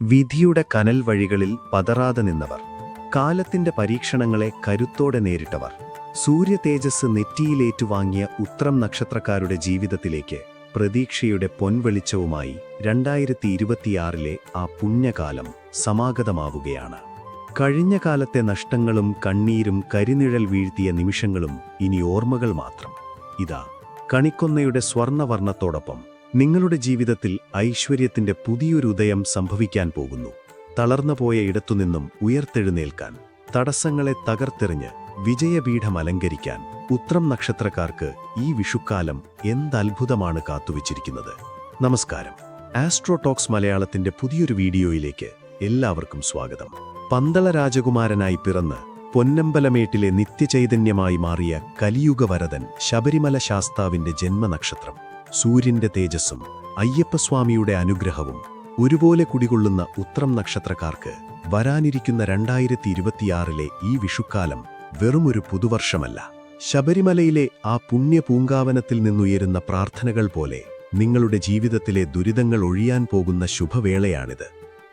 വിധിയുടെ കനൽ വഴികളിൽ പതറാതെ നിന്നവർ, കാലത്തിന്റെ പരീക്ഷണങ്ങളെ കരുത്തോടെ നേരിട്ടവർ, സൂര്യതേജസ് നെറ്റിയിലേറ്റുവാങ്ങിയ ഉത്രം നക്ഷത്രക്കാരുടെ ജീവിതത്തിലേക്ക് പ്രതീക്ഷയുടെ പൊൻവെളിച്ചവുമായി 2026 ആ പുണ്യകാലം സമാഗതമാവുകയാണ്. കഴിഞ്ഞ കാലത്തെ നഷ്ടങ്ങളും കണ്ണീരും കരിനിഴൽ വീഴ്ത്തിയ നിമിഷങ്ങളും ഇനി ഓർമ്മകൾ മാത്രം. ഇതാ, കണിക്കൊന്നയുടെ സ്വർണ്ണവർണ്ണത്തോടൊപ്പം നിങ്ങളുടെ ജീവിതത്തിൽ ഐശ്വര്യത്തിന്റെ പുതിയൊരു ഉദയം സംഭവിക്കാൻ പോകുന്നു. തളർന്നുപോയ ഇടത്തുനിന്നും ഉയർത്തെഴുന്നേൽക്കാൻ, തടസ്സങ്ങളെ തകർത്തെറിഞ്ഞ് വിജയപീഠം അലങ്കരിക്കാൻ ഉത്രം നക്ഷത്രക്കാർക്ക് ഈ വിഷുക്കാലം എന്തത്ഭുതമാണ് കാത്തുവച്ചിരിക്കുന്നത്. നമസ്കാരം. ആസ്ട്രോടോക്സ് മലയാളത്തിന്റെ പുതിയൊരു വീഡിയോയിലേക്ക് എല്ലാവർക്കും സ്വാഗതം. പന്തള രാജകുമാരനായി പിറന്ന് പൊന്നമ്പലമേട്ടിലെ നിത്യചൈതന്യമായി മാറിയ കലിയുഗവരദൻ ശബരിമല ശാസ്താവിന്റെ ജന്മനക്ഷത്രം. സൂര്യന്റെ തേജസ്സും അയ്യപ്പസ്വാമിയുടെ അനുഗ്രഹവും ഒരുപോലെ കുടികൊള്ളുന്ന ഉത്രം നക്ഷത്രക്കാർക്ക് വരാനിരിക്കുന്ന 2026 ഈ വിഷുക്കാലം വെറുമൊരു പുതുവർഷമല്ല. ശബരിമലയിലെ ആ പുണ്യ പൂങ്കാവനത്തിൽ നിന്നുയരുന്ന പ്രാർത്ഥനകൾ പോലെ നിങ്ങളുടെ ജീവിതത്തിലെ ദുരിതങ്ങൾ ഒഴിയാൻ പോകുന്ന ശുഭവേളയാണിത്.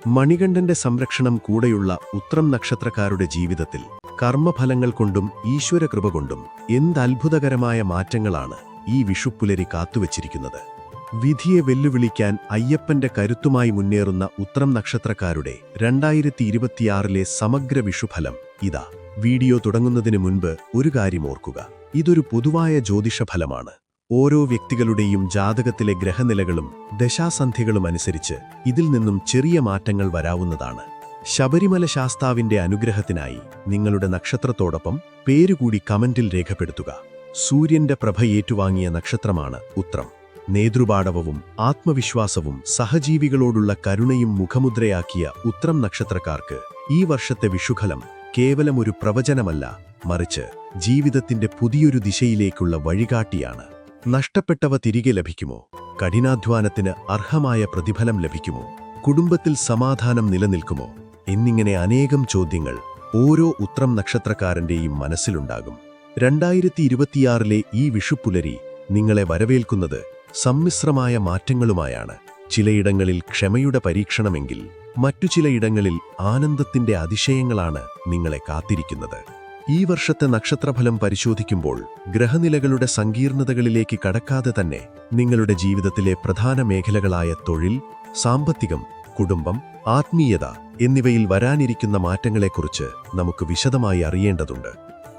മണികണ്ഠന്റെ സംരക്ഷണം കൂടെയുള്ള ഉത്രം നക്ഷത്രക്കാരുടെ ജീവിതത്തിൽ കർമ്മഫലങ്ങൾ കൊണ്ടും ഈശ്വരകൃപ കൊണ്ടും എന്തത്ഭുതകരമായ മാറ്റങ്ങളാണ് ഈ വിഷുപ്പുലരി കാത്തുവച്ചിരിക്കുന്നത്. വിധിയെ വെല്ലുവിളിക്കാൻ അയ്യപ്പന്റെ കരുത്തുമായി മുന്നേറുന്ന ഉത്രം നക്ഷത്രക്കാരുടെ 2026 സമഗ്ര വിഷുഫലം ഇതാ. വീഡിയോ തുടങ്ങുന്നതിന് മുൻപ് ഒരു കാര്യം ഓർക്കുക. ഇതൊരു പൊതുവായ ജ്യോതിഷഫലമാണ്. ഓരോ വ്യക്തികളുടെയും ജാതകത്തിലെ ഗ്രഹനിലകളും ദശാസന്ധികളും അനുസരിച്ച് ഇതിൽ നിന്നും ചെറിയ മാറ്റങ്ങൾ വരാവുന്നതാണ്. ശബരിമല ശാസ്താവിന്റെ അനുഗ്രഹത്തിനായി നിങ്ങളുടെ നക്ഷത്രത്തോടൊപ്പം പേരുകൂടി കമന്റിൽ രേഖപ്പെടുത്തുക. സൂര്യന്റെ പ്രഭ ഏറ്റുവാങ്ങിയ നക്ഷത്രമാണ് ഉത്രം. നേതൃപാടവവും ആത്മവിശ്വാസവും സഹജീവികളോടുള്ള കരുണയും മുഖമുദ്രയാക്കിയ ഉത്രം നക്ഷത്രക്കാർക്ക് ഈ വർഷത്തെ വിഷുഫലം കേവലം ഒരു പ്രവചനമല്ല, മറിച്ച് ജീവിതത്തിന്റെ പുതിയൊരു ദിശയിലേക്കുള്ള വഴികാട്ടിയാണ്. നഷ്ടപ്പെട്ടവ തിരികെ ലഭിക്കുമോ? കഠിനാധ്വാനത്തിന് അർഹമായ പ്രതിഫലം ലഭിക്കുമോ? കുടുംബത്തിൽ സമാധാനം നിലനിൽക്കുമോ? എന്നിങ്ങനെ അനേകം ചോദ്യങ്ങൾ ഓരോ ഉത്രം നക്ഷത്രക്കാരന്റെയും മനസ്സിലുണ്ടാകും. 2026 ഈ വിഷുപ്പുലരി നിങ്ങളെ വരവേൽക്കുന്നത് സമ്മിശ്രമായ മാറ്റങ്ങളുമായാണ്. ചിലയിടങ്ങളിൽ ക്ഷമയുടെ പരീക്ഷണമെങ്കിൽ മറ്റു ചിലയിടങ്ങളിൽ ആനന്ദത്തിന്റെ അതിശയങ്ങളാണ് നിങ്ങളെ കാത്തിരിക്കുന്നത്. ഈ വർഷത്തെ നക്ഷത്രഫലം പരിശോധിക്കുമ്പോൾ ഗ്രഹനിലകളുടെ സങ്കീർണതകളിലേക്ക് കടക്കാതെ തന്നെ നിങ്ങളുടെ ജീവിതത്തിലെ പ്രധാന മേഖലകളായ തൊഴിൽ, സാമ്പത്തികം, കുടുംബം, ആത്മീയത എന്നിവയിൽ വരാനിരിക്കുന്ന മാറ്റങ്ങളെക്കുറിച്ച് നമുക്ക് വിശദമായി അറിയേണ്ടതുണ്ട്.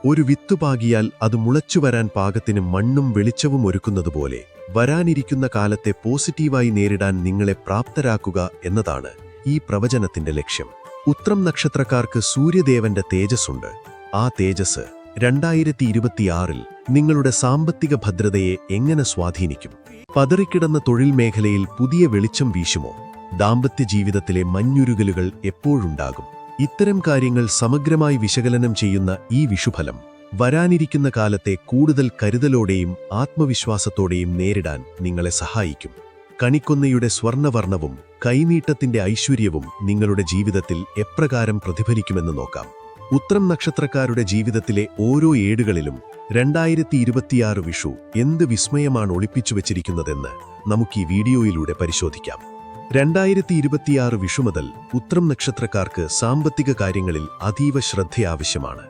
ഒരു വിത്ത് പാകിയാൽ അത് മുളച്ചുവരാൻ പാകത്തിന് മണ്ണും വെളിച്ചവും ഒരുക്കുന്നതുപോലെ വരാനിരിക്കുന്ന കാലത്തെ പോസിറ്റീവായി നേരിടാൻ നിങ്ങളെ പ്രാപ്തരാക്കുക എന്നതാണ് ഈ പ്രവചനത്തിന്റെ ലക്ഷ്യം. ഉത്രം നക്ഷത്രക്കാർക്ക് സൂര്യദേവന്റെ തേജസ്സുണ്ട്. ആ തേജസ് 2026 നിങ്ങളുടെ സാമ്പത്തിക ഭദ്രതയെ എങ്ങനെ സ്വാധീനിക്കും? പതറിക്കിടന്ന തൊഴിൽ മേഖലയിൽ പുതിയ വെളിച്ചം വീശുമോ? ദാമ്പത്യ ജീവിതത്തിലെ മഞ്ഞുരുകലുകൾ എപ്പോഴുണ്ടാകും? ഇത്തരം കാര്യങ്ങൾ സമഗ്രമായി വിശകലനം ചെയ്യുന്ന ഈ വിഷുഫലം വരാനിരിക്കുന്ന കാലത്തെ കൂടുതൽ കരുതലോടെയും ആത്മവിശ്വാസത്തോടെയും നേരിടാൻ നിങ്ങളെ സഹായിക്കും. കണിക്കൊന്നയുടെ സ്വർണ്ണവർണ്ണവും കൈനീട്ടത്തിന്റെ ഐശ്വര്യവും നിങ്ങളുടെ ജീവിതത്തിൽ എപ്രകാരം പ്രതിഫലിക്കുമെന്ന് നോക്കാം. ഉത്രം നക്ഷത്രക്കാരുടെ ജീവിതത്തിലെ ഓരോ ഏടുകളിലും 2026 വിഷു എന്ത് വിസ്മയമാണ് ഒളിപ്പിച്ചുവച്ചിരിക്കുന്നതെന്ന് നമുക്ക് ഈ വീഡിയോയിലൂടെ പരിശോധിക്കാം. 2026 വിഷു മുതൽ ഉത്രം നക്ഷത്രക്കാർക്ക് സാമ്പത്തിക കാര്യങ്ങളിൽ അതീവ ശ്രദ്ധ ആവശ്യമാണ്.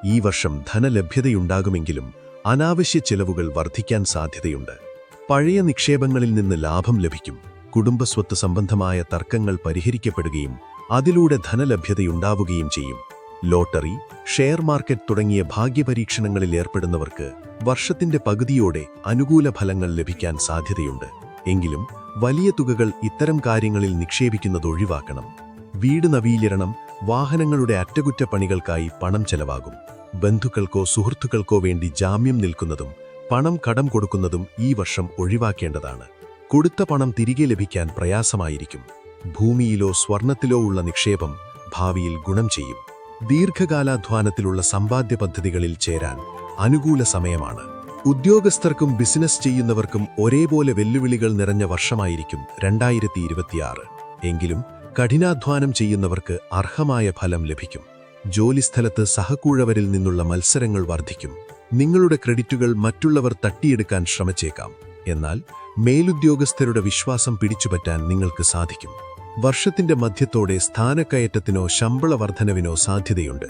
ഈ വർഷം ധനലഭ്യതയുണ്ടാകുമെങ്കിലും അനാവശ്യ ചെലവുകൾ വർദ്ധിക്കാൻ സാധ്യതയുണ്ട്. പഴയ നിക്ഷേപങ്ങളിൽ നിന്ന് ലാഭം ലഭിക്കും. കുടുംബസ്വത്ത് സംബന്ധമായ തർക്കങ്ങൾ പരിഹരിക്കപ്പെടുകയും അതിലൂടെ ധനലഭ്യതയുണ്ടാവുകയും ചെയ്യും. ലോട്ടറി, ഷെയർ മാർക്കറ്റ് തുടങ്ങിയ ഭാഗ്യപരീക്ഷണങ്ങളിൽ ഏർപ്പെടുന്നവർക്ക് വർഷത്തിന്റെ പകുതിയോടെ അനുകൂല ഫലങ്ങൾ ലഭിക്കാൻ സാധ്യതയുണ്ട്. എങ്കിലും വലിയ തുകകൾ ഇത്തരം കാര്യങ്ങളിൽ നിക്ഷേപിക്കുന്നത് ഒഴിവാക്കണം. വീട് നവീകരണം, വാഹനങ്ങളുടെ അറ്റകുറ്റപ്പണികൾക്കായി പണം ചെലവാകും. ബന്ധുക്കൾക്കോ സുഹൃത്തുക്കൾക്കോ വേണ്ടി ജാമ്യം നിൽക്കുന്നതും പണം കടം കൊടുക്കുന്നതും ഈ വർഷം ഒഴിവാക്കേണ്ടതാണ്. കൊടുത്ത പണം തിരികെ ലഭിക്കാൻ പ്രയാസമായിരിക്കും. ഭൂമിയിലോ സ്വർണത്തിലോ ഉള്ള നിക്ഷേപം ഭാവിയിൽ ഗുണം ചെയ്യും. ദീർഘകാലാധ്വാനത്തിലുള്ള സമ്പാദ്യ പദ്ധതികളിൽ ചേരാൻ അനുകൂല സമയമാണ്. ഉദ്യോഗസ്ഥർക്കും ബിസിനസ് ചെയ്യുന്നവർക്കും ഒരേപോലെ വെല്ലുവിളികൾ നിറഞ്ഞ വർഷമായിരിക്കും 2026. എങ്കിലും കഠിനാധ്വാനം ചെയ്യുന്നവർക്ക് അർഹമായ ഫലം ലഭിക്കും. ജോലിസ്ഥലത്ത് സഹകൂഴവരിൽ നിന്നുള്ള മത്സരങ്ങൾ വർദ്ധിക്കും. നിങ്ങളുടെ ക്രെഡിറ്റുകൾ മറ്റുള്ളവർ തട്ടിയെടുക്കാൻ ശ്രമിച്ചേക്കാം. എന്നാൽ മേലുദ്യോഗസ്ഥരുടെ വിശ്വാസം പിടിച്ചുപറ്റാൻ നിങ്ങൾക്ക് സാധിക്കും. വർഷത്തിന്റെ മധ്യത്തോടെ സ്ഥാനക്കയറ്റത്തിനോ ശമ്പള വർധനവിനോ സാധ്യതയുണ്ട്.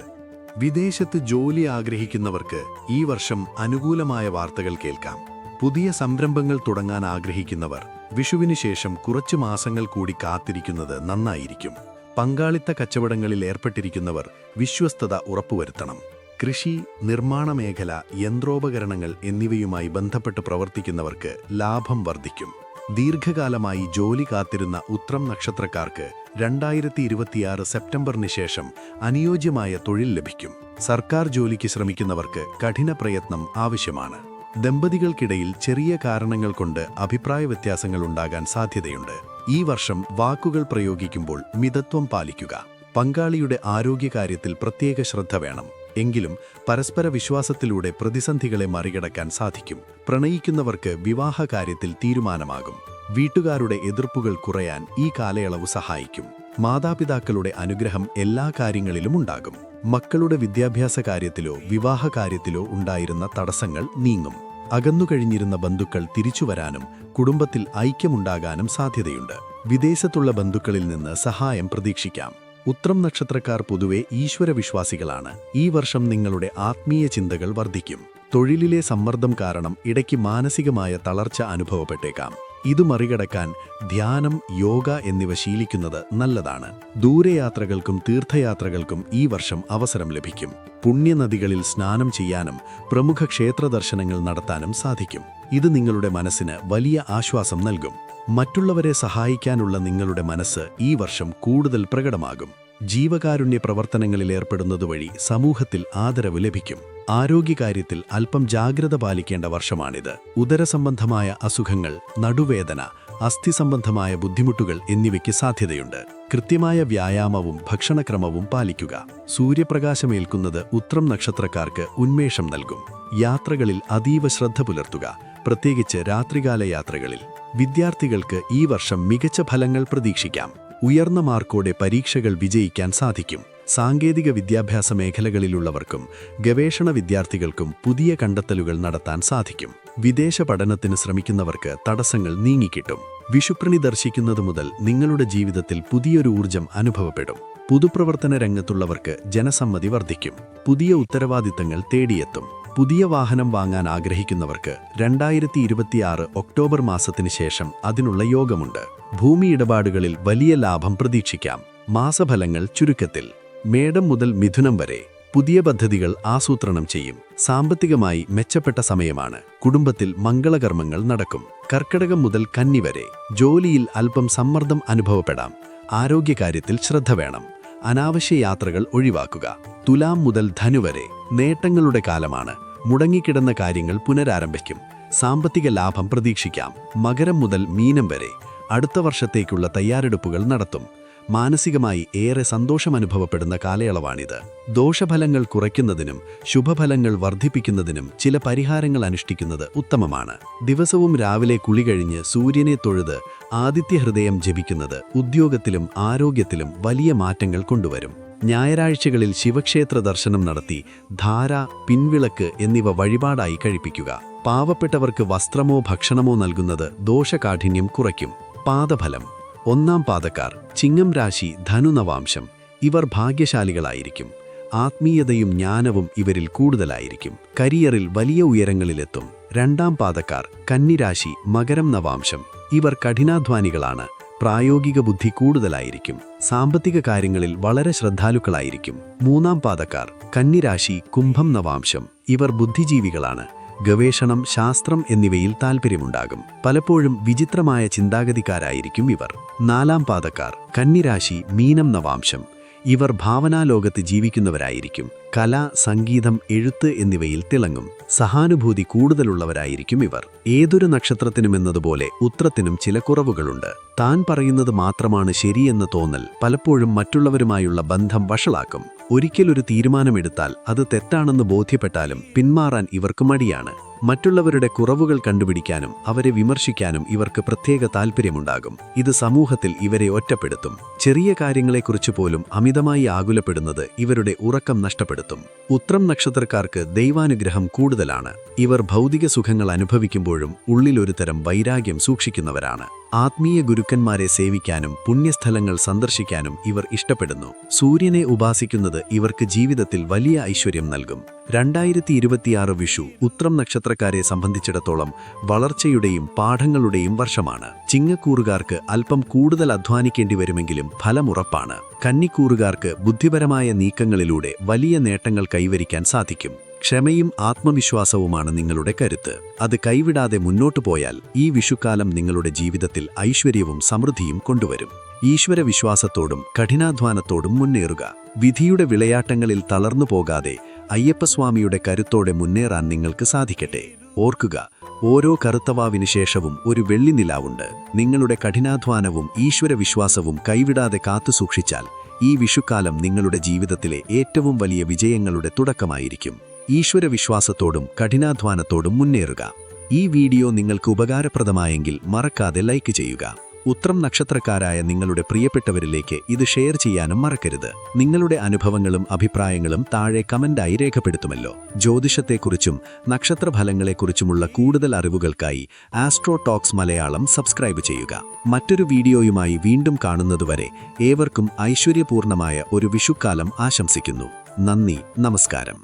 വിദേശത്ത് ജോലി ആഗ്രഹിക്കുന്നവർക്ക് ഈ വർഷം അനുകൂലമായ വാർത്തകൾ കേൾക്കാം. പുതിയ സംരംഭങ്ങൾ തുടങ്ങാൻ ആഗ്രഹിക്കുന്നവർ വിഷുവിന് ശേഷം കുറച്ചു മാസങ്ങൾ കൂടി കാത്തിരിക്കുന്നത് നന്നായിരിക്കും. പങ്കാളിത്ത കച്ചവടങ്ങളിൽ ഏർപ്പെട്ടിരിക്കുന്നവർ വിശ്വസ്തത ഉറപ്പുവരുത്തണം. കൃഷി, നിർമ്മാണ മേഖല, യന്ത്രോപകരണങ്ങൾ എന്നിവയുമായി ബന്ധപ്പെട്ട് പ്രവർത്തിക്കുന്നവർക്ക് ലാഭം വർദ്ധിക്കും. ദീർഘകാലമായി ജോലി കാത്തിരുന്ന ഉത്രം നക്ഷത്രക്കാർക്ക് 2026 സെപ്റ്റംബറിന് ശേഷം അനുയോജ്യമായ തൊഴിൽ ലഭിക്കും. സർക്കാർ ജോലിക്ക് ശ്രമിക്കുന്നവർക്ക് കഠിന പ്രയത്നം ആവശ്യമാണ്. ദമ്പതികൾക്കിടയിൽ ചെറിയ കാരണങ്ങൾ കൊണ്ട് അഭിപ്രായ വ്യത്യാസങ്ങൾ ഉണ്ടാകാൻ സാധ്യതയുണ്ട്. ഈ വർഷം വാക്കുകൾ പ്രയോഗിക്കുമ്പോൾ മിതത്വം പാലിക്കുക. പങ്കാളിയുടെ ആരോഗ്യകാര്യത്തിൽ പ്രത്യേക ശ്രദ്ധ വേണം. എങ്കിലും പരസ്പര വിശ്വാസത്തിലൂടെ പ്രതിസന്ധികളെ മറികടക്കാൻ സാധിക്കും. പ്രണയിക്കുന്നവർക്ക് വിവാഹകാര്യത്തിൽ തീരുമാനമാകും. വീട്ടുകാരുടെ എതിർപ്പുകൾ കുറയാൻ ഈ കാലയളവ് സഹായിക്കും. മാതാപിതാക്കളുടെ അനുഗ്രഹം എല്ലാ കാര്യങ്ങളിലും ഉണ്ടാകും. മക്കളുടെ വിദ്യാഭ്യാസ കാര്യത്തിലോ വിവാഹകാര്യത്തിലോ ഉണ്ടായിരുന്ന തടസ്സങ്ങൾ നീങ്ങും. അകന്നുകഴിഞ്ഞിരുന്ന ബന്ധുക്കൾ തിരിച്ചുവരാനും കുടുംബത്തിൽ ഐക്യമുണ്ടാകാനും സാധ്യതയുണ്ട്. വിദേശത്തുള്ള ബന്ധുക്കളിൽ നിന്ന് സഹായം പ്രതീക്ഷിക്കാം. ഉത്രം നക്ഷത്രക്കാർ പൊതുവെ ഈശ്വരവിശ്വാസികളാണ്. ഈ വർഷം നിങ്ങളുടെ ആത്മീയ ചിന്തകൾ വർദ്ധിക്കും. തൊഴിലിലെ സമ്മർദ്ദം കാരണം ഇടയ്ക്ക് മാനസികമായ തളർച്ച അനുഭവപ്പെട്ടേക്കാം. ഇത് മറികടക്കാൻ ധ്യാനം, യോഗ എന്നിവ ശീലിക്കുന്നത് നല്ലതാണ്. ദൂരയാത്രകൾക്കും തീർത്ഥയാത്രകൾക്കും ഈ വർഷം അവസരം ലഭിക്കും. പുണ്യനദികളിൽ സ്നാനം ചെയ്യാനും പ്രമുഖ ക്ഷേത്ര ദർശനങ്ങൾ നടത്താനും സാധിക്കും. ഇത് നിങ്ങളുടെ മനസ്സിന് വലിയ ആശ്വാസം നൽകും. മറ്റുള്ളവരെ സഹായിക്കാനുള്ള നിങ്ങളുടെ മനസ്സ് ഈ വർഷം കൂടുതൽ പ്രകടമാകും. ജീവകാരുണ്യ പ്രവർത്തനങ്ങളിൽ ഏർപ്പെടുന്നതുവഴി സമൂഹത്തിൽ ആദരവ് ലഭിക്കും. ആരോഗ്യകാര്യത്തിൽ അല്പം ജാഗ്രത പാലിക്കേണ്ട വർഷമാണിത്. ഉദരസംബന്ധമായ അസുഖങ്ങൾ, നടുവേദന, അസ്ഥിസംബന്ധമായ ബുദ്ധിമുട്ടുകൾ എന്നിവയ്ക്ക് സാധ്യതയുണ്ട്. കൃത്യമായ വ്യായാമവും ഭക്ഷണക്രമവും പാലിക്കുക. സൂര്യപ്രകാശമേൽക്കുന്നത് ഉത്രം നക്ഷത്രക്കാർക്ക് ഉന്മേഷം നൽകും. യാത്രകളിൽ അതീവ ശ്രദ്ധ പുലർത്തുക, പ്രത്യേകിച്ച് രാത്രികാല യാത്രകളിൽ. വിദ്യാർത്ഥികൾക്ക് ഈ വർഷം മികച്ച ഫലങ്ങൾ പ്രതീക്ഷിക്കാം. ഉയർന്ന മാർക്കോടെ പരീക്ഷകൾ വിജയിക്കാൻ സാധിക്കും. സാങ്കേതിക വിദ്യാഭ്യാസ മേഖലകളിലുള്ളവർക്കും ഗവേഷണ വിദ്യാർത്ഥികൾക്കും പുതിയ കണ്ടെത്തലുകൾ നടത്താൻ സാധിക്കും. വിദേശ പഠനത്തിന് ശ്രമിക്കുന്നവർക്ക് തടസ്സങ്ങൾ നീങ്ങിക്കിട്ടും. വിഷുപ്രണി ദർശിക്കുന്നത് മുതൽ നിങ്ങളുടെ ജീവിതത്തിൽ പുതിയൊരു ഊർജം അനുഭവപ്പെടും. പൊതുപ്രവർത്തന രംഗത്തുള്ളവർക്ക് ജനസമ്മതി വർദ്ധിക്കും. പുതിയ ഉത്തരവാദിത്തങ്ങൾ തേടിയെത്തും. പുതിയ വാഹനം വാങ്ങാൻ ആഗ്രഹിക്കുന്നവർക്ക് 2026 ഒക്ടോബർ മാസത്തിന് ശേഷം അതിനുള്ള യോഗമുണ്ട്. ഭൂമി ഇടപാടുകളിൽ വലിയ ലാഭം പ്രതീക്ഷിക്കാം. മാസഫലങ്ങൾ ചുരുക്കത്തിൽ: മേടം മുതൽ മിഥുനം വരെ പുതിയ പദ്ധതികൾ ആസൂത്രണം ചെയ്യും. സാമ്പത്തികമായി മെച്ചപ്പെട്ട സമയമാണ്. കുടുംബത്തിൽ മംഗളകർമ്മങ്ങൾ നടക്കും. കർക്കിടകം മുതൽ കന്നി വരെ ജോലിയിൽ അല്പം സമ്മർദ്ദം അനുഭവപ്പെടാം. ആരോഗ്യകാര്യത്തിൽ ശ്രദ്ധ വേണം. അനാവശ്യ യാത്രകൾ ഒഴിവാക്കുക. തുലാം മുതൽ ധനു വരെ നേട്ടങ്ങളുടെ കാലമാണ്. മുടങ്ങിക്കിടന്ന കാര്യങ്ങൾ പുനരാരംഭിക്കും. സാമ്പത്തിക ലാഭം പ്രതീക്ഷിക്കാം. മകരം മുതൽ മീനം വരെ അടുത്ത വർഷത്തേക്കുള്ള തയ്യാറെടുപ്പുകൾ നടത്തും. മാനസികമായി ഏറെ സന്തോഷമനുഭവപ്പെടുന്ന കാലയളവാണിത്. ദോഷഫലങ്ങൾ കുറയ്ക്കുന്നതിനും ശുഭഫലങ്ങൾ വർദ്ധിപ്പിക്കുന്നതിനും ചില പരിഹാരങ്ങൾ അനുഷ്ഠിക്കുന്നത് ഉത്തമമാണ്. ദിവസവും രാവിലെ കുളി കഴിഞ്ഞ് സൂര്യനെ തൊഴുത് ആദിത്യഹൃദയം ജപിക്കുന്നത് ഉദ്യോഗത്തിലും ആരോഗ്യത്തിലും വലിയ മാറ്റങ്ങൾ കൊണ്ടുവരും. ഞായറാഴ്ചകളിൽ ശിവക്ഷേത്ര ദർശനം നടത്തി ധാര, പിൻവിളക്ക് എന്നിവ വഴിപാടായി കഴിപ്പിക്കുക. പാവപ്പെട്ടവർക്ക് വസ്ത്രമോ ഭക്ഷണമോ നൽകുന്നത് ദോഷകാഠിന്യം കുറയ്ക്കും. പാദഫലം: ഒന്നാം പാദക്കാർ, ചിങ്ങം രാശി, ധനു നവാംശം. ഇവർ ഭാഗ്യശാലികളായിരിക്കും. ആത്മീയതയും ജ്ഞാനവും ഇവരിൽ കൂടുതലായിരിക്കും. കരിയറിൽ വലിയ ഉയരങ്ങളിലെത്തും. രണ്ടാം പാദക്കാർ, കന്നിരാശി, മകരം നവാംശം. ഇവർ കഠിനാധ്വാനികളാണ്. പ്രായോഗിക ബുദ്ധി കൂടുതലായിരിക്കും. സാമ്പത്തിക കാര്യങ്ങളിൽ വളരെ ശ്രദ്ധാലുക്കളായിരിക്കും. മൂന്നാം പാദക്കാർ, കന്നിരാശി, കുംഭം നവാംശം. ഇവർ ബുദ്ധിജീവികളാണ്. ഗവേഷണം, ശാസ്ത്രം എന്നിവയിൽ താൽപ്പര്യമുണ്ടാകും. പലപ്പോഴും വിചിത്രമായ ചിന്താഗതിക്കാരായിരിക്കും ഇവർ. നാലാം പാദക്കാർ, കന്നിരാശി, മീനം നവാംശം. ഇവർ ഭാവനാലോകത്ത് ജീവിക്കുന്നവരായിരിക്കും. കല, സംഗീതം, എഴുത്ത് എന്നിവയിൽ തിളങ്ങും. സഹാനുഭൂതി കൂടുതലുള്ളവരായിരിക്കും ഇവർ. ഏതൊരു നക്ഷത്രത്തിനുമെന്നതുപോലെ ഉത്രത്തിനും ചില കുറവുകളുണ്ട്. താൻ പറയുന്നത് മാത്രമാണ് ശരിയെന്ന തോന്നൽ പലപ്പോഴും മറ്റുള്ളവരുമായുള്ള ബന്ധം വഷളാക്കും. ഒരിക്കലൊരു തീരുമാനമെടുത്താൽ അത് തെറ്റാണെന്ന് ബോധ്യപ്പെട്ടാലും പിന്മാറാൻ ഇവർക്ക് മടിയാണ്. മറ്റുള്ളവരുടെ കുറവുകൾ കണ്ടുപിടിക്കാനും അവരെ വിമർശിക്കാനും ഇവർക്ക് പ്രത്യേക താൽപ്പര്യമുണ്ടാകും. ഇത് സമൂഹത്തിൽ ഇവരെ ഒറ്റപ്പെടുത്തും. ചെറിയ കാര്യങ്ങളെക്കുറിച്ച് പോലും അമിതമായി ആകുലപ്പെടുന്നത് ഇവരുടെ ഉറക്കം നഷ്ടപ്പെടുത്തും. ഉത്രം നക്ഷത്രക്കാർക്ക് ദൈവാനുഗ്രഹം കൂടുതലാണ്. ഇവർ ഭൗതിക സുഖങ്ങൾ അനുഭവിക്കുമ്പോഴും ഉള്ളിലൊരു തരം വൈരാഗ്യം സൂക്ഷിക്കുന്നവരാണ്. ആത്മീയ ഗുരുക്കന്മാരെ സേവിക്കാനും പുണ്യസ്ഥലങ്ങൾ സന്ദർശിക്കാനും ഇവർ ഇഷ്ടപ്പെടുന്നു. സൂര്യനെ ഉപാസിക്കുന്നത് ഇവർക്ക് ജീവിതത്തിൽ വലിയ ഐശ്വര്യം നൽകും. 2026 വിഷു ഉത്രം നക്ഷത്രക്കാരെ സംബന്ധിച്ചിടത്തോളം വളർച്ചയുടെയും പാഠങ്ങളുടെയും വർഷമാണ്. ചിങ്ങക്കൂറുകാർക്ക് അല്പം കൂടുതൽ അധ്വാനിക്കേണ്ടി വരുമെങ്കിലും ഫലമുറപ്പാണ്. കന്നിക്കൂറുകാർക്ക് ബുദ്ധിപരമായ നീക്കങ്ങളിലൂടെ വലിയ നേട്ടങ്ങൾ കൈവരിക്കാൻ സാധിക്കും. ക്ഷമയും ആത്മവിശ്വാസവുമാണ് നിങ്ങളുടെ കരുത്ത്. അത് കൈവിടാതെ മുന്നോട്ടു പോയാൽ ഈ വിഷുക്കാലം നിങ്ങളുടെ ജീവിതത്തിൽ ഐശ്വര്യവും സമൃദ്ധിയും കൊണ്ടുവരും. ഈശ്വരവിശ്വാസത്തോടും കഠിനാധ്വാനത്തോടും മുന്നേറുക. വിധിയുടെ വിളയാട്ടങ്ങളിൽ തളർന്നു പോകാതെ അയ്യപ്പസ്വാമിയുടെ കരുത്തോടെ മുന്നേറാൻ നിങ്ങൾക്ക് സാധിക്കട്ടെ. ഓർക്കുക, ഓരോ കറുത്തവാവിന് ശേഷവും ഒരു വെള്ളിനിലാവുണ്ട്. നിങ്ങളുടെ കഠിനാധ്വാനവും ഈശ്വരവിശ്വാസവും കൈവിടാതെ കാത്തുസൂക്ഷിച്ചാൽ ഈ വിഷുക്കാലം നിങ്ങളുടെ ജീവിതത്തിലെ ഏറ്റവും വലിയ വിജയങ്ങളുടെ തുടക്കമായിരിക്കും. ഈശ്വരവിശ്വാസത്തോടും കഠിനാധ്വാനത്തോടും മുന്നേറുക. ഈ വീഡിയോ നിങ്ങൾക്ക് ഉപകാരപ്രദമായെങ്കിൽ മറക്കാതെ ലൈക്ക് ചെയ്യുക. ഉത്രം നക്ഷത്രക്കാരായ നിങ്ങളുടെ പ്രിയപ്പെട്ടവരിലേക്ക് ഇത് ഷെയർ ചെയ്യാനും മറക്കരുത്. നിങ്ങളുടെ അനുഭവങ്ങളും അഭിപ്രായങ്ങളും താഴെ കമന്റായി രേഖപ്പെടുത്തുമല്ലോ. ജ്യോതിഷത്തെക്കുറിച്ചും നക്ഷത്രഫലങ്ങളെക്കുറിച്ചുമുള്ള കൂടുതൽ അറിവുകൾക്കായി ആസ്ട്രോ ടോക്സ് മലയാളം സബ്സ്ക്രൈബ് ചെയ്യുക. മറ്റൊരു വീഡിയോയുമായി വീണ്ടും കാണുന്നതുവരെ ഏവർക്കും ഐശ്വര്യപൂർണമായ ഒരു വിഷുക്കാലം ആശംസിക്കുന്നു. നന്ദി, നമസ്കാരം.